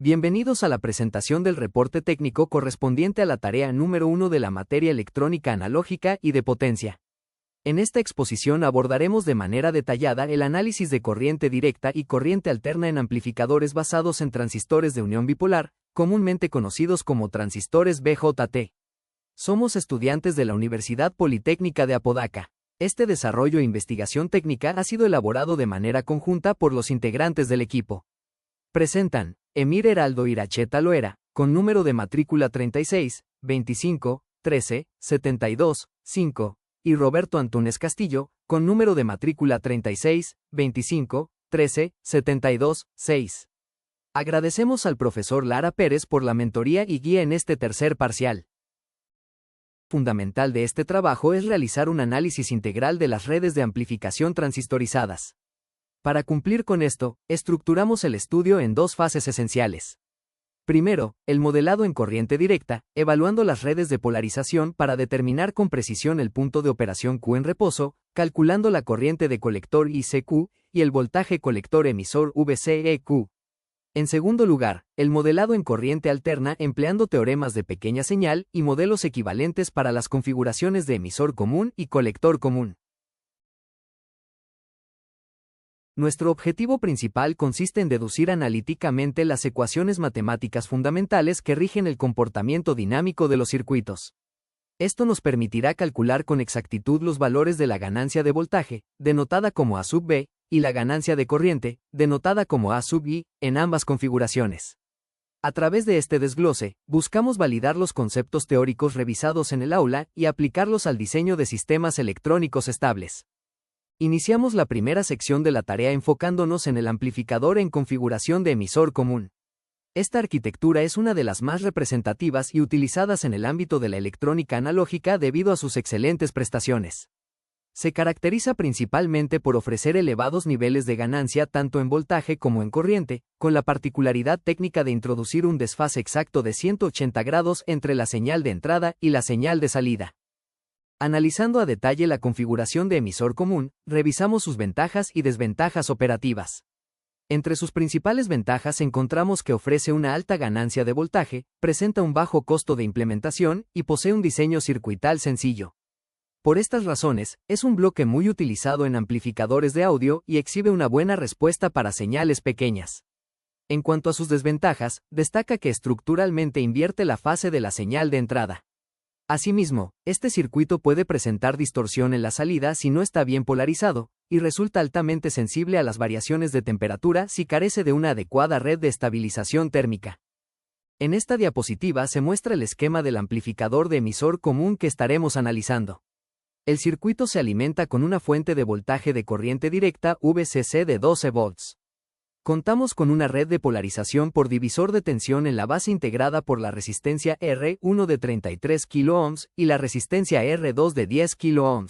Bienvenidos a la presentación del reporte técnico correspondiente a la tarea número 1 de la materia electrónica analógica y de potencia. En esta exposición abordaremos de manera detallada el análisis de corriente directa y corriente alterna en amplificadores basados en transistores de unión bipolar, comúnmente conocidos como transistores BJT. Somos estudiantes de la Universidad Politécnica de Apodaca. Este desarrollo e investigación técnica ha sido elaborado de manera conjunta por los integrantes del equipo. Presentan Emir Heraldo Iracheta Loera, con número de matrícula 36, 25, 13, 72, 5, y Roberto Antunes Castillo, con número de matrícula 36, 25, 13, 72, 6. Agradecemos al profesor Lara Pérez por la mentoría y guía en este tercer parcial. Fundamental de este trabajo es realizar un análisis integral de las redes de amplificación transistorizadas. Para cumplir con esto, estructuramos el estudio en dos fases esenciales. Primero, el modelado en corriente directa, evaluando las redes de polarización para determinar con precisión el punto de operación Q en reposo, calculando la corriente de colector ICQ y el voltaje colector emisor VCEQ. En segundo lugar, el modelado en corriente alterna empleando teoremas de pequeña señal y modelos equivalentes para las configuraciones de emisor común y colector común. Nuestro objetivo principal consiste en deducir analíticamente las ecuaciones matemáticas fundamentales que rigen el comportamiento dinámico de los circuitos. Esto nos permitirá calcular con exactitud los valores de la ganancia de voltaje, denotada como A sub B, y la ganancia de corriente, denotada como A sub I, en ambas configuraciones. A través de este desglose, buscamos validar los conceptos teóricos revisados en el aula y aplicarlos al diseño de sistemas electrónicos estables. Iniciamos la primera sección de la tarea enfocándonos en el amplificador en configuración de emisor común. Esta arquitectura es una de las más representativas y utilizadas en el ámbito de la electrónica analógica debido a sus excelentes prestaciones. Se caracteriza principalmente por ofrecer elevados niveles de ganancia tanto en voltaje como en corriente, con la particularidad técnica de introducir un desfase exacto de 180 grados entre la señal de entrada y la señal de salida. Analizando a detalle la configuración de emisor común, revisamos sus ventajas y desventajas operativas. Entre sus principales ventajas encontramos que ofrece una alta ganancia de voltaje, presenta un bajo costo de implementación y posee un diseño circuital sencillo. Por estas razones, es un bloque muy utilizado en amplificadores de audio y exhibe una buena respuesta para señales pequeñas. En cuanto a sus desventajas, destaca que estructuralmente invierte la fase de la señal de entrada. Asimismo, este circuito puede presentar distorsión en la salida si no está bien polarizado, y resulta altamente sensible a las variaciones de temperatura si carece de una adecuada red de estabilización térmica. En esta diapositiva se muestra el esquema del amplificador de emisor común que estaremos analizando. El circuito se alimenta con una fuente de voltaje de corriente directa VCC de 12 volts. Contamos con una red de polarización por divisor de tensión en la base integrada por la resistencia R1 de 33 kΩ y la resistencia R2 de 10 kΩ.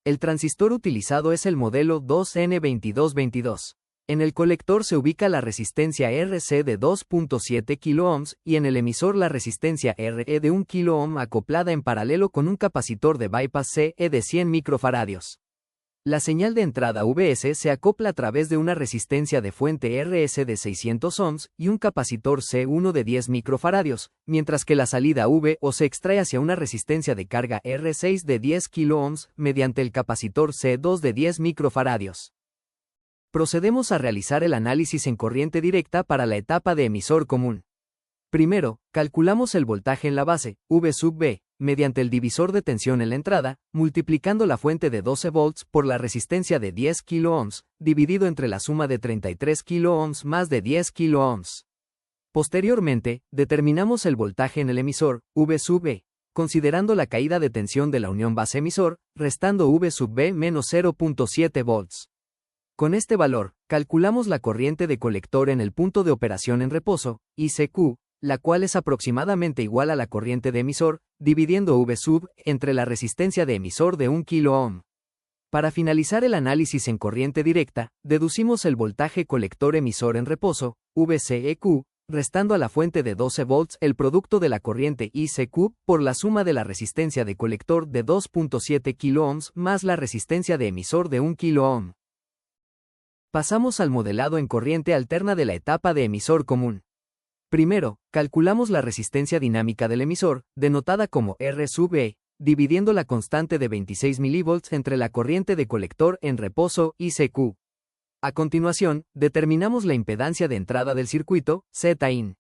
El transistor utilizado es el modelo 2N2222. En el colector se ubica la resistencia RC de 2.7 kΩ y en el emisor la resistencia RE de 1 kΩ acoplada en paralelo con un capacitor de bypass CE de 100 microfaradios. La señal de entrada VS se acopla a través de una resistencia de fuente RS de 600 ohms y un capacitor C1 de 10 microfaradios, mientras que la salida VO se extrae hacia una resistencia de carga R6 de 10 kΩ mediante el capacitor C2 de 10 microfaradios. Procedemos a realizar el análisis en corriente directa para la etapa de emisor común. Primero, calculamos el voltaje en la base, V sub B, mediante el divisor de tensión en la entrada, multiplicando la fuente de 12 volts por la resistencia de 10 kΩ, dividido entre la suma de 33 kΩ más de 10 kΩ. Posteriormente, determinamos el voltaje en el emisor, V sub B, considerando la caída de tensión de la unión base-emisor, restando V sub B menos 0.7 volts. Con este valor, calculamos la corriente de colector en el punto de operación en reposo, ICQ, la cual es aproximadamente igual a la corriente de emisor, dividiendo V sub entre la resistencia de emisor de 1 kΩ. Para finalizar el análisis en corriente directa, deducimos el voltaje colector emisor en reposo, VCEQ, restando a la fuente de 12 volts el producto de la corriente ICQ por la suma de la resistencia de colector de 2.7 kΩ más la resistencia de emisor de 1 kΩ. Pasamos al modelado en corriente alterna de la etapa de emisor común. Primero, calculamos la resistencia dinámica del emisor, denotada como R sub E, dividiendo la constante de 26 mV entre la corriente de colector en reposo ICQ. A continuación, determinamos la impedancia de entrada del circuito, Zin.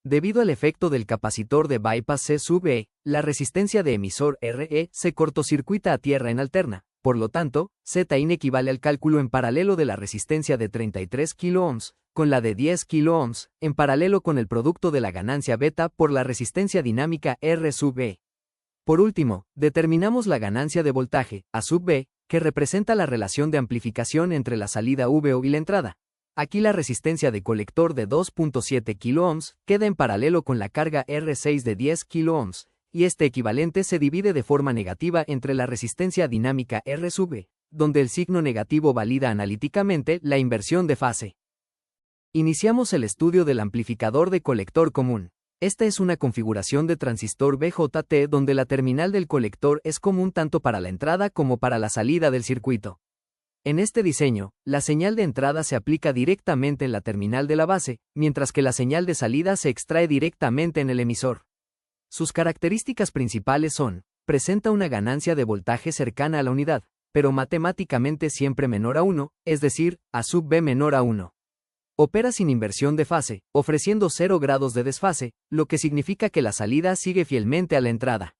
Debido al efecto del capacitor de bypass C sub E, la resistencia de emisor RE se cortocircuita a tierra en alterna. Por lo tanto, Zin equivale al cálculo en paralelo de la resistencia de 33 kΩ con la de 10 kΩ, en paralelo con el producto de la ganancia beta por la resistencia dinámica R sub E. Por último, determinamos la ganancia de voltaje, A sub B, que representa la relación de amplificación entre la salida VO y la entrada. Aquí la resistencia de colector de 2.7 kΩ queda en paralelo con la carga R6 de 10 kΩ, y este equivalente se divide de forma negativa entre la resistencia dinámica R sub E, donde el signo negativo valida analíticamente la inversión de fase. Iniciamos el estudio del amplificador de colector común. Esta es una configuración de transistor BJT donde la terminal del colector es común tanto para la entrada como para la salida del circuito. En este diseño, la señal de entrada se aplica directamente en la terminal de la base, mientras que la señal de salida se extrae directamente en el emisor. Sus características principales son: presenta una ganancia de voltaje cercana a la unidad, pero matemáticamente siempre menor a 1, es decir, A sub B menor a 1. Opera sin inversión de fase, ofreciendo 0 grados de desfase, lo que significa que la salida sigue fielmente a la entrada.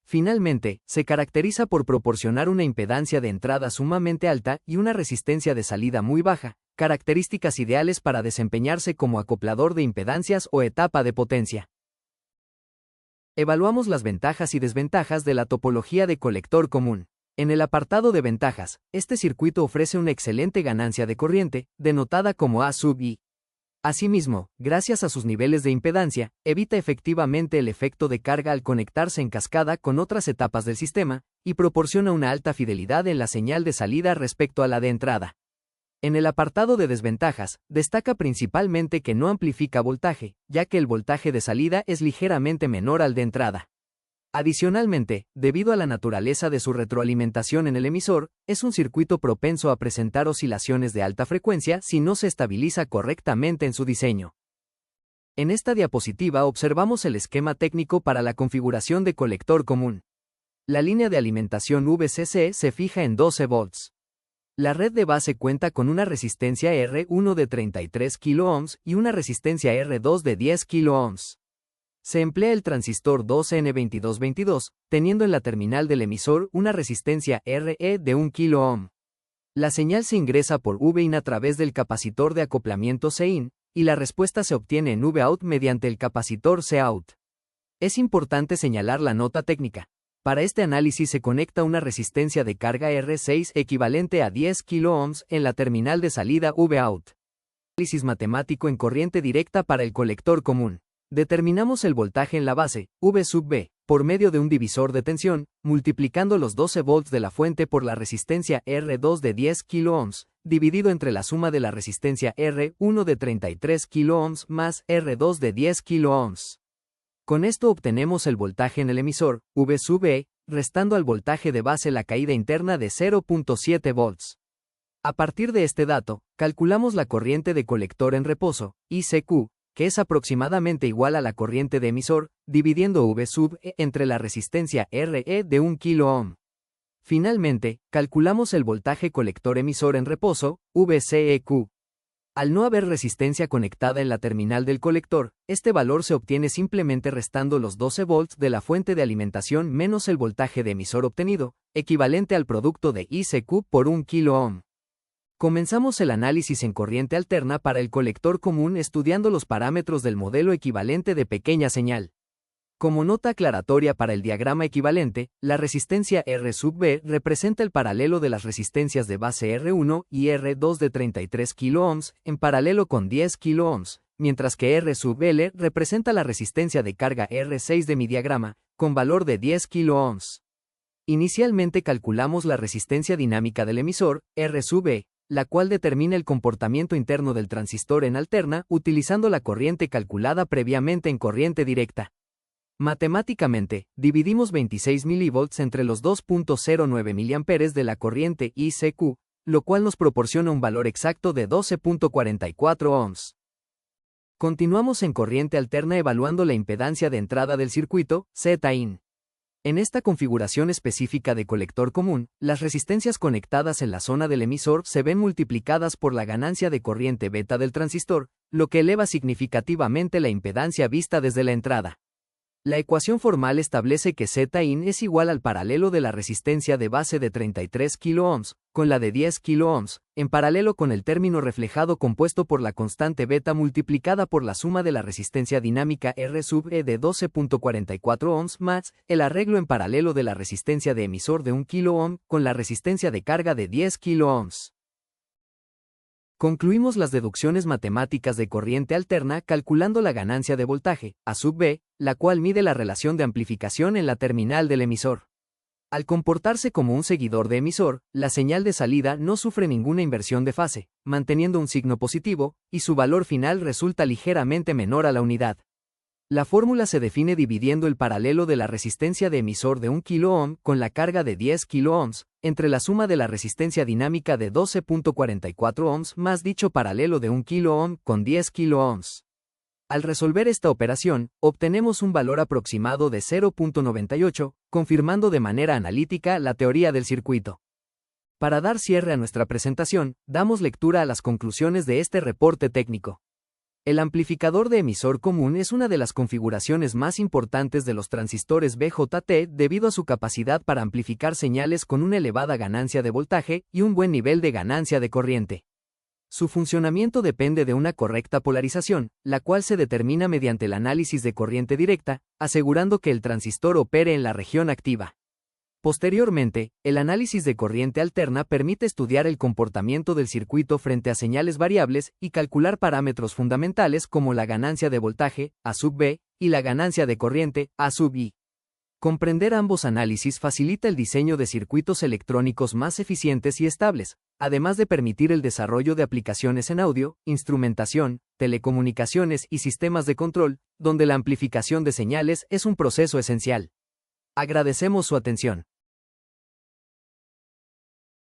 Finalmente, se caracteriza por proporcionar una impedancia de entrada sumamente alta y una resistencia de salida muy baja, características ideales para desempeñarse como acoplador de impedancias o etapa de potencia. Evaluamos las ventajas y desventajas de la topología de colector común. En el apartado de ventajas, este circuito ofrece una excelente ganancia de corriente, denotada como A sub I. Asimismo, gracias a sus niveles de impedancia, evita efectivamente el efecto de carga al conectarse en cascada con otras etapas del sistema, y proporciona una alta fidelidad en la señal de salida respecto a la de entrada. En el apartado de desventajas, destaca principalmente que no amplifica voltaje, ya que el voltaje de salida es ligeramente menor al de entrada. Adicionalmente, debido a la naturaleza de su retroalimentación en el emisor, es un circuito propenso a presentar oscilaciones de alta frecuencia si no se estabiliza correctamente en su diseño. En esta diapositiva observamos el esquema técnico para la configuración de colector común. La línea de alimentación VCC se fija en 12 volts. La red de base cuenta con una resistencia R1 de 33 kΩ y una resistencia R2 de 10 kΩ. Se emplea el transistor 2N2222, teniendo en la terminal del emisor una resistencia RE de 1 kΩ. La señal se ingresa por Vin a través del capacitor de acoplamiento Cin, y la respuesta se obtiene en Vout mediante el capacitor Cout. Es importante señalar la nota técnica. Para este análisis se conecta una resistencia de carga R6 equivalente a 10 kΩ en la terminal de salida Vout. Análisis matemático en corriente directa para el colector común. Determinamos el voltaje en la base, V sub B, por medio de un divisor de tensión, multiplicando los 12 volts de la fuente por la resistencia R2 de 10 kΩ, dividido entre la suma de la resistencia R1 de 33 kΩ más R2 de 10 kΩ. Con esto obtenemos el voltaje en el emisor, V sub E, restando al voltaje de base la caída interna de 0.7 volts. A partir de este dato, calculamos la corriente de colector en reposo, ICQ, que es aproximadamente igual a la corriente de emisor, dividiendo V sub E entre la resistencia RE de 1 kΩ. Finalmente, calculamos el voltaje colector emisor en reposo, VCEQ. Al no haber resistencia conectada en la terminal del colector, este valor se obtiene simplemente restando los 12 volts de la fuente de alimentación menos el voltaje de emisor obtenido, equivalente al producto de ICQ por 1 kΩ. Comenzamos el análisis en corriente alterna para el colector común estudiando los parámetros del modelo equivalente de pequeña señal. Como nota aclaratoria para el diagrama equivalente, la resistencia R sub B representa el paralelo de las resistencias de base R1 y R2 de 33 kΩ en paralelo con 10 kΩ, mientras que R sub L representa la resistencia de carga R6 de mi diagrama, con valor de 10 kΩ. Inicialmente calculamos la resistencia dinámica del emisor, R sub E, la cual determina el comportamiento interno del transistor en alterna utilizando la corriente calculada previamente en corriente directa. Matemáticamente, dividimos 26 mV entre los 2.09 mA de la corriente ICQ, lo cual nos proporciona un valor exacto de 12.44 ohms. Continuamos en corriente alterna evaluando la impedancia de entrada del circuito, Zin. En esta configuración específica de colector común, las resistencias conectadas en la zona del emisor se ven multiplicadas por la ganancia de corriente beta del transistor, lo que eleva significativamente la impedancia vista desde la entrada. La ecuación formal establece que Zin es igual al paralelo de la resistencia de base de 33 kΩ, con la de 10 kΩ, en paralelo con el término reflejado compuesto por la constante beta multiplicada por la suma de la resistencia dinámica R sub E de 12.44 ohms más el arreglo en paralelo de la resistencia de emisor de 1 kΩ con la resistencia de carga de 10 kΩ. Concluimos las deducciones matemáticas de corriente alterna calculando la ganancia de voltaje, A sub B, la cual mide la relación de amplificación en la terminal del emisor. Al comportarse como un seguidor de emisor, la señal de salida no sufre ninguna inversión de fase, manteniendo un signo positivo, y su valor final resulta ligeramente menor a la unidad. La fórmula se define dividiendo el paralelo de la resistencia de emisor de 1 kΩ con la carga de 10 kΩ, entre la suma de la resistencia dinámica de 12.44 ohms más dicho paralelo de 1 kΩ con 10 kΩ. Al resolver esta operación, obtenemos un valor aproximado de 0.98, confirmando de manera analítica la teoría del circuito. Para dar cierre a nuestra presentación, damos lectura a las conclusiones de este reporte técnico. El amplificador de emisor común es una de las configuraciones más importantes de los transistores BJT debido a su capacidad para amplificar señales con una elevada ganancia de voltaje y un buen nivel de ganancia de corriente. Su funcionamiento depende de una correcta polarización, la cual se determina mediante el análisis de corriente directa, asegurando que el transistor opere en la región activa. Posteriormente, el análisis de corriente alterna permite estudiar el comportamiento del circuito frente a señales variables y calcular parámetros fundamentales como la ganancia de voltaje, A sub B, y la ganancia de corriente, A sub I. Comprender ambos análisis facilita el diseño de circuitos electrónicos más eficientes y estables, además de permitir el desarrollo de aplicaciones en audio, instrumentación, telecomunicaciones y sistemas de control, donde la amplificación de señales es un proceso esencial. Agradecemos su atención.